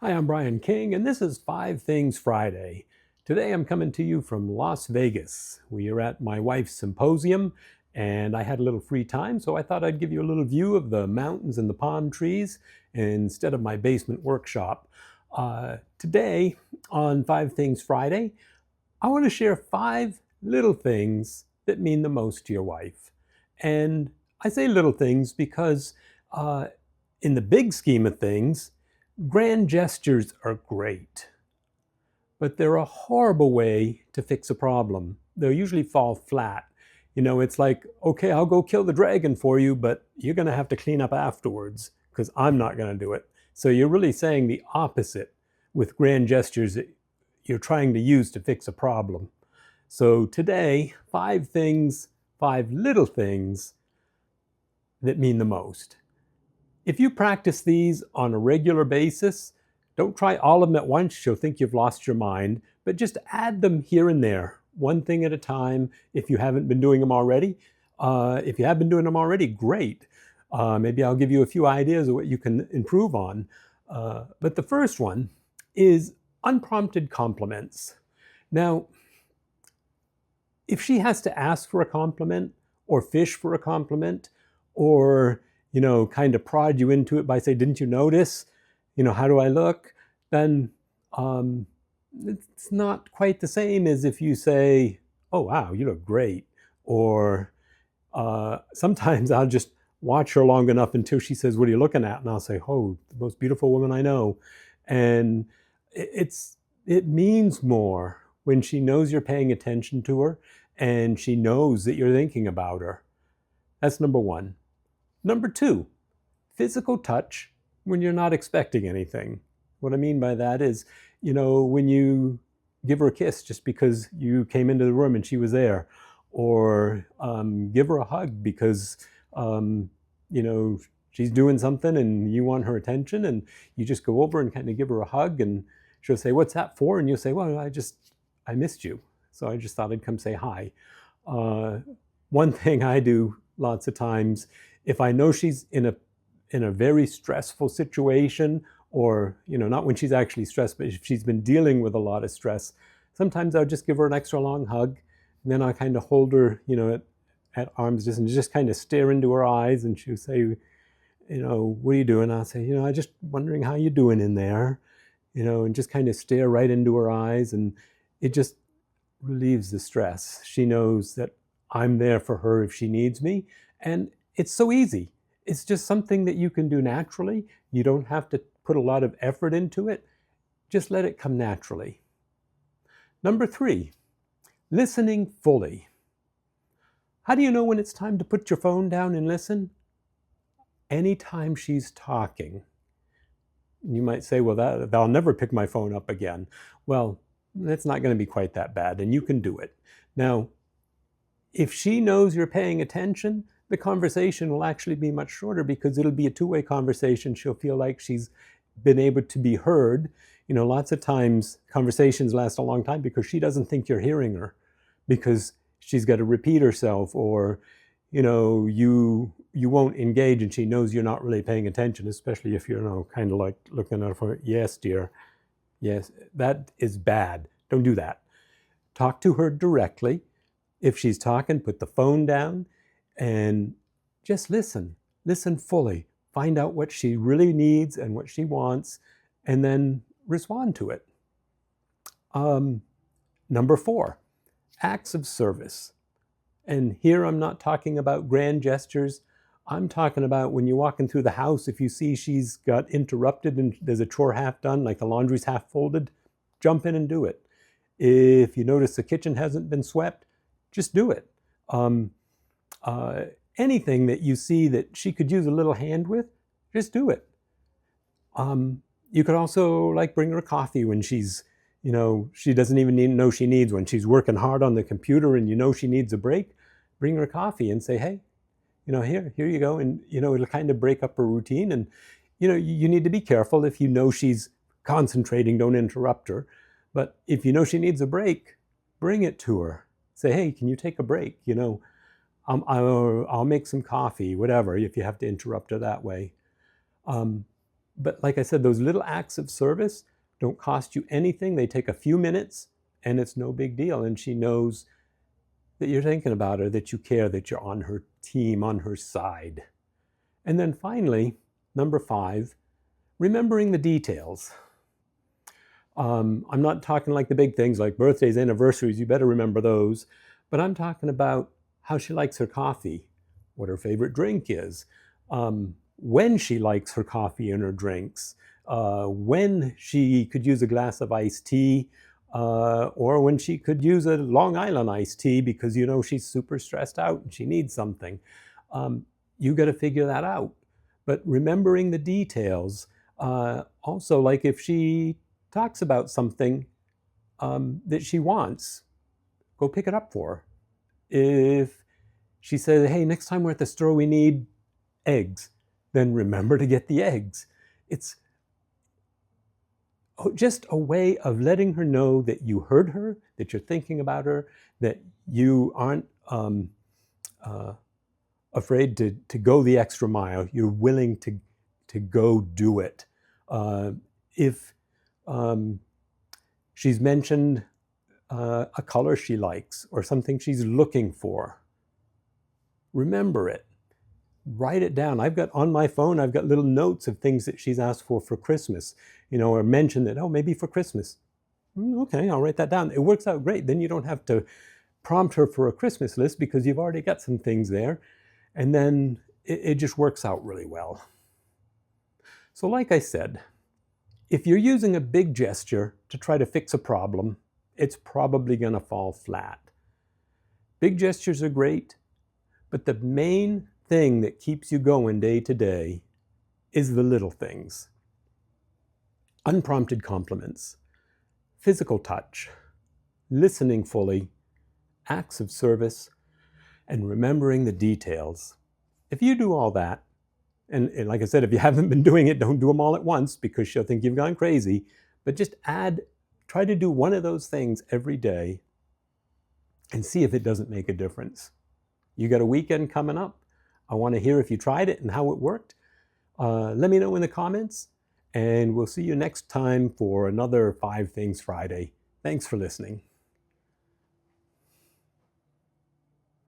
Hi, I'm Brian King, and this is 5 Things Friday. Today I'm coming to you from Las Vegas. We are at my wife's symposium, and I had a little free time, so I thought I'd give you a little view of the mountains and the palm trees instead of my basement workshop. Today, on 5 Things Friday, I want to share 5 little things that mean the most to your wife. And I say little things because uh, in the big scheme of things, grand gestures are great, but they're a horrible way to fix a problem. They'll usually fall flat. It's like, okay, I'll go kill the dragon for you, but you're going to have to clean up afterwards because I'm not going to do it. So you're really saying the opposite with grand gestures that you're trying to use to fix a problem. So today, 5 things, 5 little things that mean the most. If you practice these on a regular basis, don't try all of them at once, you'll think you've lost your mind, but just add them here and there, one thing at a time if you haven't been doing them already. If you have been doing them already, great. Maybe I'll give you a few ideas of what you can improve on. But the first one is unprompted compliments. Now, if she has to ask for a compliment or fish for a compliment or kind of prod you into it by say, didn't you notice? How do I look? Then it's not quite the same as if you say, oh, wow, you look great. Or sometimes I'll just watch her long enough until she says, what are you looking at? And I'll say, oh, the most beautiful woman I know. And it means more when she knows you're paying attention to her and she knows that you're thinking about her. That's number one. Number two, physical touch when you're not expecting anything. What I mean by that is, when you give her a kiss just because you came into the room and she was there, or give her a hug because, she's doing something and you want her attention and you just go over and kind of give her a hug and she'll say, what's that for? And you'll say, well, I missed you. So I just thought I'd come say hi. One thing I do lots of times, if I know she's in a very stressful situation, or not when she's actually stressed, but if she's been dealing with a lot of stress, sometimes I'll just give her an extra long hug, and then I'll kind of hold her at arm's distance and just kind of stare into her eyes, and she'll say, what are you doing? I'll say, I'm just wondering how you're doing in there, and just kind of stare right into her eyes, and it just relieves the stress. She knows that I'm there for her if she needs me, and it's so easy. It's just something that you can do naturally. You don't have to put a lot of effort into it. Just let it come naturally. Number three, listening fully. How do you know when it's time to put your phone down and listen? Anytime she's talking. You might say, well, I'll never pick my phone up again. Well, that's not going to be quite that bad, and you can do it. Now, if she knows you're paying attention, the conversation will actually be much shorter because it'll be a two-way conversation. She'll feel like she's been able to be heard. Lots of times conversations last a long time because she doesn't think you're hearing her, because she's got to repeat herself, or you won't engage and she knows you're not really paying attention, especially if you're kind of like looking at her for, yes, dear, yes. That is bad. Don't do that. Talk to her directly. If she's talking, put the phone down and just listen. Listen fully. Find out what she really needs and what she wants, and then respond to it. Number four, acts of service. And here I'm not talking about grand gestures. I'm talking about when you're walking through the house, if you see she's got interrupted and there's a chore half done, like the laundry's half folded, jump in and do it. If you notice the kitchen hasn't been swept, just do it. Anything that you see that she could use a little hand with, just do it. You could also bring her coffee when she's, she doesn't even know she needs one. She's working hard on the computer and she needs a break. Bring her coffee and say, hey, here you go. And, it'll kind of break up her routine. And, you need to be careful. If she's concentrating, don't interrupt her. But if she needs a break, bring it to her. Say, hey, can you take a break? I'll make some coffee, whatever, if you have to interrupt her that way. But like I said, those little acts of service don't cost you anything. They take a few minutes and it's no big deal. And she knows that you're thinking about her, that you care, that you're on her team, on her side. And then finally, number 5, remembering the details. I'm not talking like the big things like birthdays, anniversaries, you better remember those. But I'm talking about how she likes her coffee, what her favorite drink is, when she likes her coffee and her drinks, when she could use a glass of iced tea, or when she could use a Long Island iced tea because you know she's super stressed out and she needs something. You got to figure that out. But remembering the details, also like if she talks about something that she wants, go pick it up for her. If she says, hey, next time we're at the store, we need eggs, then remember to get the eggs. It's just a way of letting her know that you heard her, that you're thinking about her, that you aren't afraid to go the extra mile. You're willing to go do it. If she's mentioned a color she likes or something she's looking for, remember it. Write it down. I've got on my phone, I've got little notes of things that she's asked for Christmas, or mention that, oh, maybe for Christmas. Okay, I'll write that down. It works out great. Then you don't have to prompt her for a Christmas list because you've already got some things there. And then it just works out really well. So like I said, if you're using a big gesture to try to fix a problem, it's probably going to fall flat. Big gestures are great, but the main thing that keeps you going day to day is the little things. Unprompted compliments, physical touch, listening fully, acts of service, and remembering the details. If you do all that, and like I said, if you haven't been doing it, don't do them all at once because she'll think you've gone crazy, but just try to do one of those things every day and see if it doesn't make a difference. You got a weekend coming up. I want to hear if you tried it and how it worked. Let me know in the comments, and we'll see you next time for another 5 Things Friday. Thanks for listening.